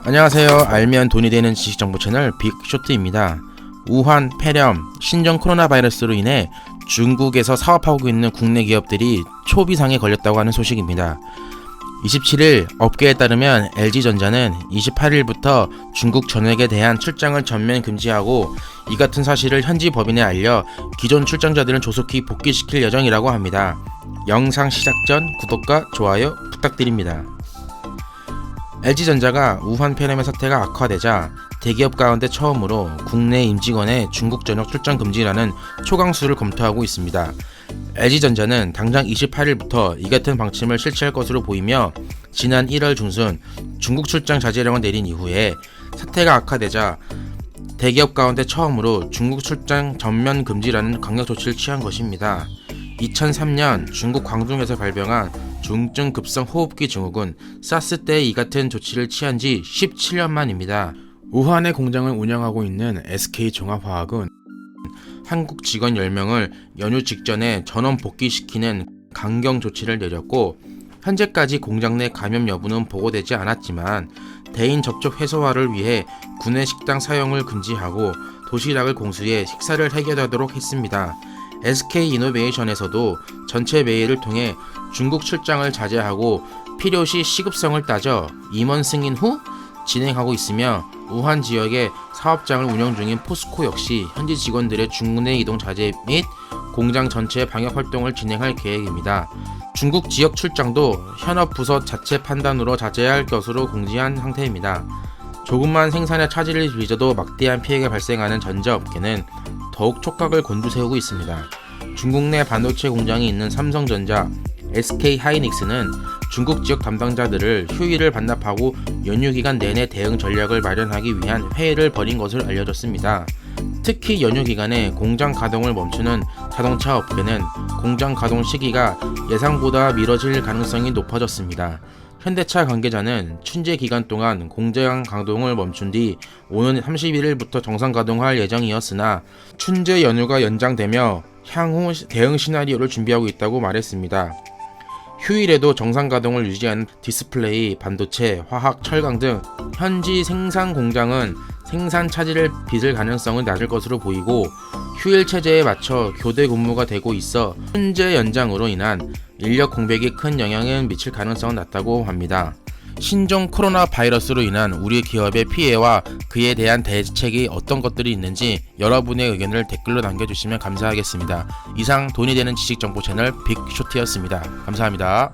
안녕하세요. 알면 돈이 되는 지식정보 채널 빅쇼트입니다. 우한, 폐렴, 신종 코로나 바이러스로 인해 중국에서 사업하고 있는 국내 기업들이 초비상에 걸렸다고 하는 소식입니다. 27일 업계에 따르면 LG전자는 28일부터 중국 전역에 대한 출장을 전면 금지하고 이 같은 사실을 현지 법인에 알려 기존 출장자들은 조속히 복귀시킬 예정이라고 합니다. 영상 시작 전 구독과 좋아요 부탁드립니다. LG전자가 우한 폐렴의 사태가 악화되자 대기업 가운데 처음으로 국내 임직원의 중국 전역 출장 금지라는 초강수를 검토하고 있습니다. LG전자는 당장 28일부터 이 같은 방침을 실시할 것으로 보이며 지난 1월 중순 중국 출장 자제령을 내린 이후에 사태가 악화되자 대기업 가운데 처음으로 중국 출장 전면 금지라는 강력 조치를 취한 것입니다. 2003년 중국 광둥에서 발병한 중증 급성 호흡기 증후군 사스 때 이 같은 조치를 취한 지 17년 만입니다. 우한에 공장을 운영하고 있는 SK종합화학은 한국 직원 10명을 연휴 직전에 전원 복귀시키는 강경 조치를 내렸고 현재까지 공장 내 감염 여부는 보고되지 않았지만 대인 접촉 해소화를 위해 구내 식당 사용을 금지하고 도시락을 공수해 식사를 해결하도록 했습니다. SK이노베이션에서도 전체 매일을 통해 중국 출장을 자제하고 필요시 시급성을 따져 임원 승인 후 진행하고 있으며 우한 지역의 사업장을 운영 중인 포스코 역시 현지 직원들의 중내 이동 자제 및 공장 전체 방역 활동을 진행할 계획입니다. 중국 지역 출장도 현업 부서 자체 판단으로 자제할 것으로 공지한 상태입니다. 조금만 생산에 차질을 빚어도 막대한 피해가 발생하는 전자업계는 더욱 촉각을 곤두세우고 있습니다. 중국 내 반도체 공장이 있는 삼성전자, SK하이닉스는 중국 지역 담당자들을 휴일을 반납하고 연휴 기간 내내 대응 전략을 마련하기 위한 회의를 벌인 것으로 알려졌습니다. 특히 연휴 기간에 공장 가동을 멈추는 자동차 업계는 공장 가동 시기가 예상보다 미뤄질 가능성이 높아졌습니다. 현대차 관계자는 춘제 기간 동안 공장 가동을 멈춘 뒤 오는 31일부터 정상 가동할 예정이었으나 춘제 연휴가 연장되며 향후 대응 시나리오를 준비하고 있다고 말했습니다. 휴일에도 정상 가동을 유지하는 디스플레이, 반도체, 화학, 철강 등 현지 생산 공장은 생산 차질을 빚을 가능성은 낮을 것으로 보이고 휴일 체제에 맞춰 교대 근무가 되고 있어 춘제 연장으로 인한 인력 공백이 큰 영향을 미칠 가능성은 낮다고 합니다. 신종 코로나 바이러스로 인한 우리 기업의 피해와 그에 대한 대책이 어떤 것들이 있는지 여러분의 의견을 댓글로 남겨주시면 감사하겠습니다. 이상 돈이 되는 지식정보 채널 빅쇼트였습니다. 감사합니다.